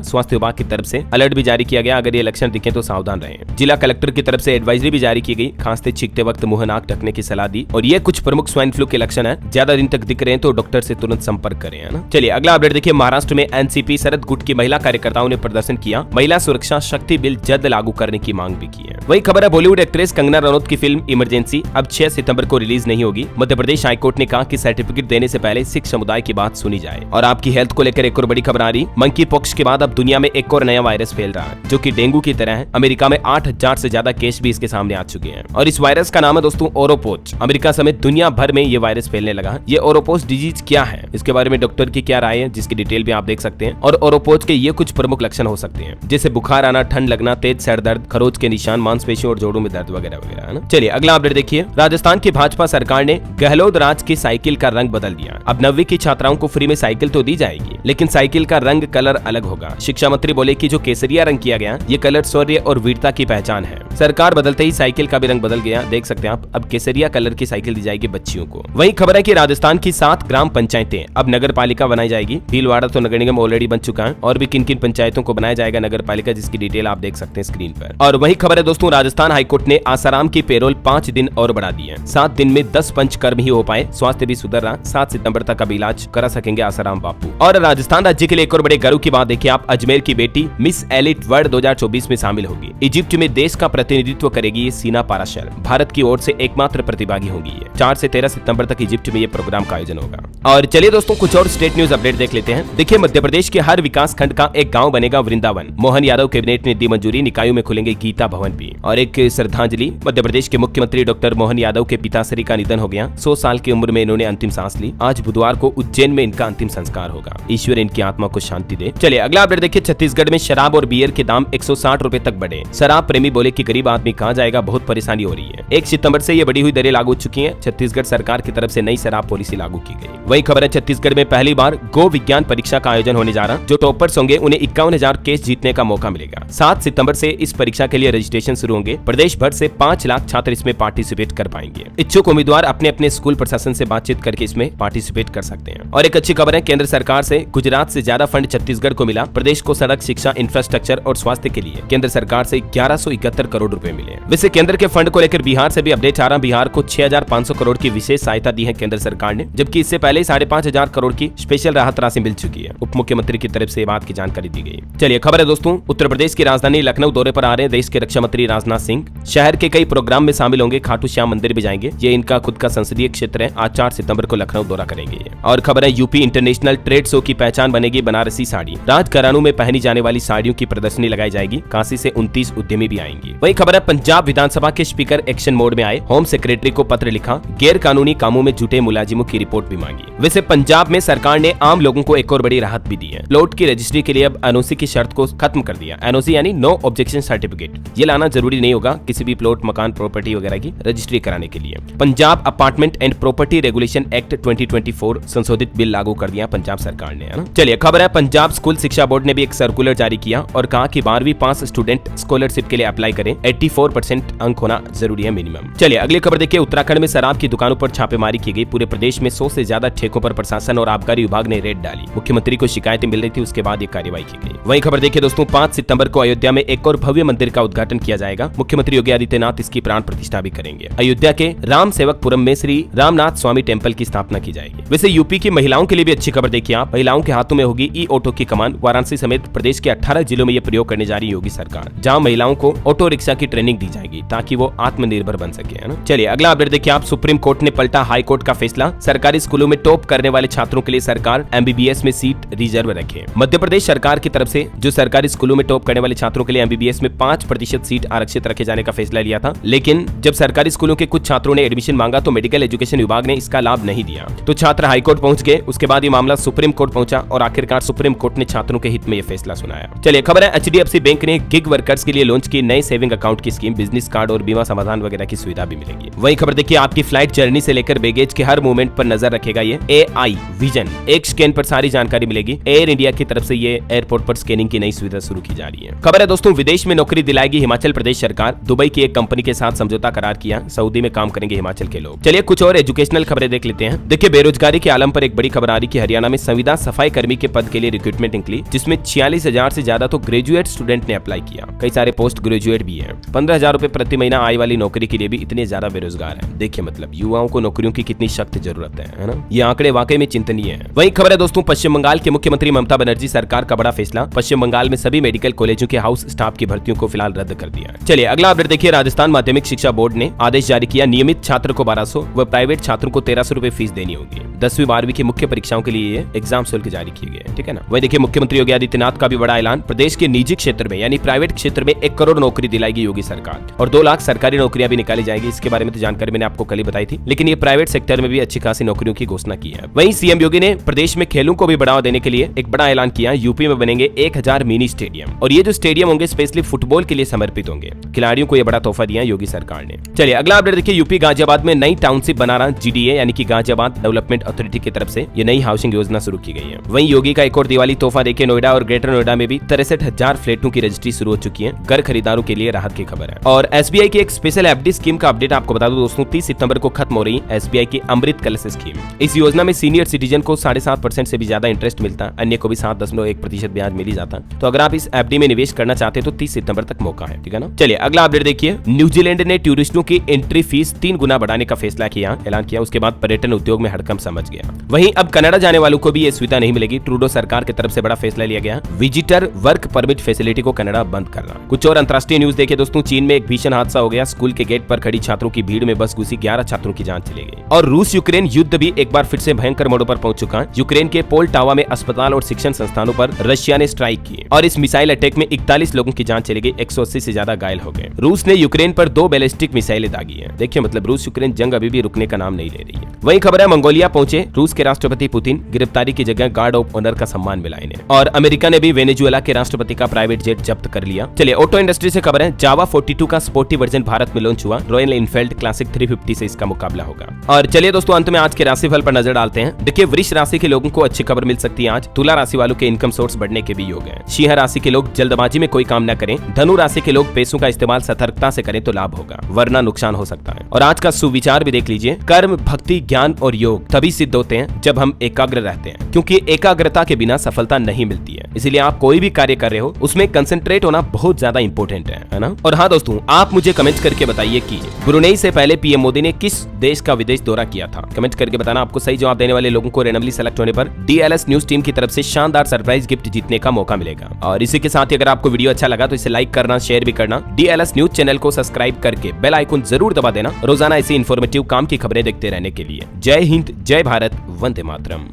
स्वास्थ्य विभाग की तरफ से अलर्ट भी जारी किया गया, अगर ये लक्षण दिखे तो सावधान रहें। जिला कलेक्टर की तरफ से एडवाइजरी भी जारी की गई, खांसते छींकते वक्त मुंह नाक ढकने की सलाह दी। और ये कुछ प्रमुख स्वाइन फ्लू के लक्षण है, ज्यादा दिन तक दिख रहे हैं तो डॉक्टर से तुरंत संपर्क करें, है ना। चलिए अगला अपडेट देखिए। महाराष्ट्र में एनसीपी शरद गुट की महिला कार्यकर्ताओं ने प्रदर्शन किया, महिला सुरक्षा शक्ति बिल जल्द लागू करने की मांग भी की है। वही खबर है बॉलीवुड एक्ट्रेस कंगना रनौत की फिल्म इमरजेंसी अब 6 सितंबर को रिलीज नहीं होगी। मध्य प्रदेश हाईकोर्ट ने कहा कि सर्टिफिकेट देने से पहले सिख समुदाय की बात सुनी जाए। और आपकी हेल्थ को लेकर एक और बड़ी खबर आ रही, मंकी पॉक्स के बाद अब दुनिया में एक और नया वायरस फैल रहा है जो कि डेंगू की तरह है। अमेरिका में 8000 से ज्यादा केस भी इसके सामने आ चुके हैं और इस वायरस का नाम है दोस्तों ओरोपोच। अमेरिका समेत दुनिया भर में ये वायरस फैलने लगा। ये ओरोपोच डिजीज क्या है, इसके बारे में डॉक्टर की क्या राय है, जिसकी डिटेल भी आप देख सकते हैं। और ओरोपोच के ये कुछ प्रमुख लक्षण हो सकते हैं, जैसे बुखार आना, ठंड लगना, तेज सर दर्द, खरोच के निशान, मांसपेशियों और जोड़ों में दर्द वगैरह वगैरह, है ना। चलिए अगला अपडेट देखिए। राजस्थान की भाजपा सरकार ने गहलोत राज की साइकिल का रंग बदल दिया। अब 9वीं की छात्राओं को फ्री में साइकिल तो दी जाएगी, लेकिन साइकिल का रंग कलर अलग होगा। शिक्षा मंत्री बोले कि जो केसरिया रंग किया गया, ये कलर शौर्य और वीरता की पहचान है। सरकार बदलते ही साइकिल का भी रंग बदल गया, देख सकते हैं आप। अब केसरिया कलर की साइकिल दी जाएगी बच्चियों को। वही खबर है कि राजस्थान की 7 ग्राम पंचायतें अब नगर पालिका बनाई जाएगी। भीलवाड़ा तो नगर निगम ऑलरेडी बन चुका है, और भी किन किन पंचायतों को बनाया जाएगा नगर पालिका, जिसकी डिटेल आप देख सकते हैं स्क्रीन पर। और वही खबर है दोस्तों, राजस्थान हाईकोर्ट ने आसाराम की पेरोल 5 दिन और बढ़ा दी है। 7 दिन में 10 पंचकर्म ही हो पाए, स्वास्थ्य भी सुधर रहा। 7 सितंबर तक अब इलाज करा सकेंगे आसाराम बापू। और राजस्थान राज्य के लिए एक और बड़े गर्व की बात देखिए आप, अजमेर की बेटी मिस एलिट वर्ल्ड 2024 में शामिल होगी। इजिप्ट में देश का प्रतिनिधित्व करेगी ये सीना पाराशर। भारत की ओर से एकमात्र प्रतिभागी होगी ये। 4 से 13 सितंबर तक इजिप्ट में ये प्रोग्राम का आयोजन होगा। और चलिए दोस्तों कुछ और स्टेट न्यूज अपडेट देख लेते हैं। देखिए मध्य प्रदेश के हर विकास खंड का एक गांव बनेगा वृंदावन। मोहन यादव कैबिनेट ने दी मंजूरी, निकायों में खुलेंगे गीता भवन भी। और एक श्रद्धांजलि, मध्य प्रदेश के मुख्यमंत्री डॉक्टर मोहन यादव के पिताश्री का निधन हो गया। 100 साल की उम्र में इन्होंने अंतिम सांस ली। आज बुधवार को उज्जैन में इनका अंतिम संस्कार होगा। ईश्वर इनकी आत्मा को शांति दे। चलिए अगला अपडेट देखिए। छत्तीसगढ़ में शराब और बियर के दाम 160 रुपए तक बढ़े। शराब प्रेमी बोले कि गरीब आदमी कहाँ जाएगा, बहुत परेशानी हो रही है। 1 सितंबर से ये बढ़ी हुई दरें लागू हो चुकी हैं। छत्तीसगढ़ सरकार की तरफ से नई शराब पॉलिसी लागू की गई। वही खबर है छत्तीसगढ़ में पहली बार गो विज्ञान परीक्षा का आयोजन होने जा रहा। जो टॉपर्स होंगे उन्हें 51,000 केस जीतने का मौका मिलेगा। 7 सितंबर से इस परीक्षा के लिए रजिस्ट्रेशन शुरू होंगे। प्रदेश भर से 5 लाख छात्र इसमें पार्टिसिपेट कर पाएंगे। इच्छुक उम्मीदवार अपने अपने स्कूल प्रशासन से बातचीत करके इसमें पार्टिसिपेट कर सकते हैं। और एक अच्छी खबर है, केंद्र सरकार से गुजरात से ज्यादा फंड छत्तीसगढ़ को मिला। प्रदेश को सड़क, शिक्षा, इंफ्रास्ट्रक्चर और स्वास्थ्य के लिए केंद्र सरकार से 1171 करोड़ रुपए मिले। वैसे केंद्र के फंड को लेकर बिहार से भी अपडेट आ रहा। बिहार को 6500 करोड़ की विशेष सहायता दी है केंद्र सरकार ने, जबकि इससे पहले 5500 करोड़ की स्पेशल राहत राशि मिल चुकी है। उप मुख्यमंत्री की तरफ से बात की जानकारी दी गई। चलिए खबर है दोस्तों, उत्तर प्रदेश की राजधानी लखनऊ दौरे पर आ रहे हैं देश के रक्षा मंत्री राजनाथ सिंह। शहर के कई प्रोग्राम में शामिल होंगे। खाटू श्याम मंदिर भी जाएंगे। ये इनका खुद का संसदीय क्षेत्र है। आज 4 सितंबर को लखनऊ दौरा करेंगे। और खबर है यूपी इंटरनेशनल ट्रेड शो की पहचान बनेगी बनारसी साड़ी। राजघरानों में पहनी जाने वाली साड़ियों की प्रदर्शनी लगाई जाएगी। काशी से 29 उद्यमी भी आएंगे। वही खबर है पंजाब विधानसभा के स्पीकर एक्शन मोड में आए। होम सेक्रेटरी को पत्र लिखा। गैर कानूनी कामों में जुटे मुलाजिमों की रिपोर्ट भी मांगी। वैसे पंजाब में सरकार ने आम लोगों को एक और बड़ी राहत भी दी है। प्लॉट की रजिस्ट्री के लिए अब एनओसी की शर्त को खत्म कर दिया। एनओसी यानी नो ऑब्जेक्शन सर्टिफिकेट, ये लाना जरूरी नहीं होगा किसी भी प्लॉट, मकान, प्रॉपर्टी वगैरह की रजिस्ट्री कराने के लिए। Punjab apartment and property regulation act 2024 संशोधित बिल लागू कर दिया पंजाब सरकार ने, है ना। चलिए खबर है पंजाब स्कूल शिक्षा बोर्ड ने भी एक सर्कुलर जारी किया और कहा कि 12वीं पास स्टूडेंट स्कॉलरशिप के लिए अप्लाई करें। 84% अंक होना जरूरी है मिनिमम। चलिए अगली खबर देखिए। उत्तराखंड में शराब की दुकानों पर छापेमारी की गई। पूरे प्रदेश में 100 से ज्यादा ठेकों पर प्रशासन और आबकारी विभाग ने रेड डाली। मुख्यमंत्री को शिकायतें मिल रही थी, उसके बाद ये कार्रवाई की गई। वही खबर देखिए दोस्तों, 5 सितंबर को अयोध्या में एक और भव्य मंदिर का उद्घाटन किया जाएगा। मुख्यमंत्री योगी आदित्यनाथ इसकी प्राण प्रतिष्ठा भी करेंगे। अयोध्या के राम सेवकपुरम में श्री रामनाथ स्वामी टेम्पल की स्थापना की जाएगी। वैसे यूपी की महिलाओं के लिए भी अच्छी खबर देखिए आप। महिलाओं के हाथों में होगी ई ऑटो की कमान। वाराणसी समेत प्रदेश के 18 जिलों में ये प्रयोग करने जा रही योगी सरकार, जहां महिलाओं को ऑटो रिक्शा की ट्रेनिंग दी जाएगी ताकि वो आत्मनिर्भर बन सके, है ना। चलिए अगला अपडेट देखिए आप। सुप्रीम कोर्ट ने पलटा हाई कोर्ट का फैसला। सरकारी स्कूलों में टॉप करने वाले छात्रों के लिए सरकार एमबीबीएस में सीट रिजर्व रखे। मध्य प्रदेश सरकार की तरफ से जो सरकारी स्कूलों में टॉप करने वाले छात्रों के लिए एमबीबीएस में 5% सीट आरक्षित रखे जाने का फैसला लिया था, लेकिन जब सरकारी स्कूलों के कुछ छात्रों ने एडमिशन मांगा तो मेडिकल एजुकेशन विभाग ने इसका लाभ नहीं दिया। तो छात्र हाईकोर्ट पहुंच गए। उसके बाद ये मामला सुप्रीम कोर्ट पहुंचा और आखिरकार सुप्रीम कोर्ट ने छात्रों के हित में यह फैसला सुनाया। चलिए खबर है एचडीएफसी बैंक ने गिग वर्कर्स के लिए लॉन्च की नई सेविंग अकाउंट की स्कीम। बिजनेस कार्ड और बीमा समाधान वगैरह की सुविधा भी मिलेगी। वही खबर देखिए, आपकी फ्लाइट जर्नी से लेकर बैगेज के हर मूवमेंट पर नजर रखेगा ये AI विजन। एक स्कैन पर सारी जानकारी मिलेगी। एयर इंडिया की तरफ से ये एयरपोर्ट पर स्कैनिंग की नई सुविधा शुरू की जा रही है। खबर है दोस्तों, विदेश में नौकरी दिलाएगी हिमाचल प्रदेश सरकार। दुबई की एक कंपनी के साथ समझौता करार किया। सऊदी में काम करेंगे हिमाचल के लोग। चलिए कुछ और एजुकेशनल खबरें देख लेते हैं। देखिए बेरोजगारी के आलम पर एक बड़ी खबर आ रही कि हरियाणा में संविदा सफाई कर्मी के पद के लिए रिक्रूटमेंट निकली, जिसमें 46,000 से ज्यादा तो ग्रेजुएट स्टूडेंट ने अप्लाई किया। कई सारे पोस्ट ग्रेजुएट भी है। 15,000 रुपए प्रति महीना आय वाली नौकरी के लिए भी इतने ज्यादा बेरोजगार है। देखिए मतलब युवाओं को नौकरियों की कितनी सख्त जरूरत है ना। ये आंकड़े वाकई में चिंतनीय है। वही खबर है दोस्तों, पश्चिम बंगाल के मुख्यमंत्री ममता बनर्जी सरकार का बड़ा फैसला। पश्चिम बंगाल में सभी मेडिकल कॉलेजों के हाउस स्टाफ की भर्तियों को फिलहाल रद्द कर दिया है। चलिए अगला अपडेट देखिए, राजस्थान माध्यमिक शिक्षा बोर्ड ने आदेश जारी किया। नियमित छात्र को 1200 व प्राइवेट छात्रों को 1300 रुपए फीस देनी होगी। 10वीं 12वीं की मुख्य परीक्षाओं के लिए एग्जाम शुल्क जारी किए गए, ठीक है ना। वही देखिए, मुख्यमंत्री योगी आदित्यनाथ का भी बड़ा ऐलान। प्रदेश के निजी क्षेत्र में यानी प्राइवेट क्षेत्र में 1 करोड़ नौकरी दिलाएगी योगी सरकार और 2 लाख सरकारी नौकरियां भी निकाली जाएगी। इसके बारे में तो जानकारी मैंने आपको कल ही बताई थी, लेकिन ये प्राइवेट सेक्टर में भी अच्छी खासी नौकरियों की घोषणा की है। वहीं सीएम योगी ने प्रदेश में खेलों को भी बढ़ावा देने के लिए एक बड़ा ऐलान किया। यूपी में बनेंगे 1000 मिनी स्टेडियम और ये जो स्टेडियम होंगे स्पेशली फुटबॉल के लिए समर्पित होंगे। खिलाड़ियों को यह बड़ा तोहफा दिया योगी सरकार ने। चलिए अगला अपडेट देखिए, यूपी गाजियाबाद में नई टाउनशिप बना रहा जीडीए यानी कि गाजियाबाद डेवलपमेंट अथॉरिटी की तरफ से ये नई हाउसिंग योजना शुरू की गई है। वहीं योगी का एक और दिवाली तोहफा देखिए, नोएडा और ग्रेटर नोएडा में भी 63,000 फ्लैटों की रजिस्ट्री शुरू हो चुकी है। घर खरीदारों के लिए राहत की खबर है। और एसबीआई की एक स्पेशल एफडी स्कीम का अपडेट आपको बता दूं दोस्तों, 30 सितंबर को खत्म हो रही एसबीआई की अमृत कलश स्कीम। इस योजना में सीनियर सिटीजन को 7.5% से भी ज्यादा इंटरेस्ट मिलता है, अन्य को भी 7.1% ब्याज मिल जाता है। तो अगर आप इस एफडी में निवेश करना चाहते हैं तो 30 सितंबर तक मौका है, ठीक है ना। चलिए अगला अपडेट देखिए, न्यूजीलैंड ने टूरिस्टों की एंट्री फीस 3 गुना बढ़ाने का फैसला किया, ऐलान किया। उसके बाद पर्यटन उद्योग में हड़कंप समझ गया। वहीं अब कनाडा जाने वालों को भी ये सुविधा नहीं मिलेगी। ट्रूडो सरकार की तरफ से बड़ा फैसला लिया गया, विजिटर वर्क परमिट फैसिलिटी को कनाडा बंद करना। कुछ और अंतर्राष्ट्रीय न्यूज देखिए दोस्तों, चीन में एक भीषण हादसा हो गया। स्कूल के गेट पर खड़ी छात्रों की भीड़ में बस घुसी, 11 छात्रों की जान चली गई। और रूस यूक्रेन युद्ध भी एक बार फिर से भयंकर मोड़ों पर पहुंच चुका है। यूक्रेन के पोलटावा में अस्पताल और शिक्षण संस्थानों पर रशिया ने स्ट्राइक की और इस मिसाइल अटैक में 41 लोगों की जान चली गई, 180 से ज्यादा घायल हो गए। रूस ने यूक्रेन पर 2 बैलिस्टिक मिसाइलें दागी है। देखिए मतलब रूस यूक्रेन जंग अभी भी रुकने का नाम नहीं ले रही है। वही खबर है, मंगोलिया पहुंचे रूस के राष्ट्रपति पुतिन, गिरफ्तारी की जगह गार्ड ऑफ ऑनर का सम्मान मिला इन्हें। और अमेरिका ने भी वेनेजुएला के राष्ट्रपति का प्राइवेट जेट जब्त कर लिया। चलिए ऑटो इंडस्ट्री से खबर है, जावा 42 का स्पोर्टी वर्जन भारत में लॉन्च हुआ। रॉयल एनफील्ड क्लासिक 350 से इसका मुकाबला होगा। और चलिए दोस्तों अंत में आज के राशिफल पर नजर डालते हैं। देखिए वृष राशि के लोगों को अच्छी खबर मिल सकती है आज। तुला राशि वालों के इनकम सोर्स बढ़ने के भी योग है। सिंह राशि के लोग जल्दबाजी में कोई काम न करें। धनु राशि के लोग पैसों का इस्तेमाल सतर्कता से करें तो लाभ होगा, वरना नुकसान हो सकता है। और आज का सुविचार भी देख लीजिए, कर्म भक्ति ज्ञान और योग तभी सिद्ध होते हैं जब हम एकाग्र रहते हैं, क्योंकि एकाग्रता के बिना सफलता नहीं मिलती है। इसीलिए आप कोई भी कार्य कर रहे हो उसमें कंसंट्रेट होना बहुत ज्यादा इंपॉर्टेंट है ना। और हाँ दोस्तों, आप मुझे कमेंट करके बताइए कि ब्रुनेई से पहले पीएम मोदी ने किस देश का विदेश दौरा किया था। कमेंट करके बताना। आपको सही जवाब देने वाले लोगों को रैंडमली सेलेक्ट होने पर डीएलएस न्यूज टीम की तरफ से शानदार सरप्राइज गिफ्ट जीतने का मौका मिलेगा। और इसी के साथ ही अगर आपको वीडियो अच्छा लगा तो इसे लाइक करना, शेयर भी करना। डीएलएस न्यूज चैनल को सब्सक्राइब करके बेल आइकन जरूर दबा देना, रोजाना ऐसी इन्फॉर्मेटिव काम की खबरें देखते रहने के लिए। जय हिंद, जय भारत, वंदे मातरम।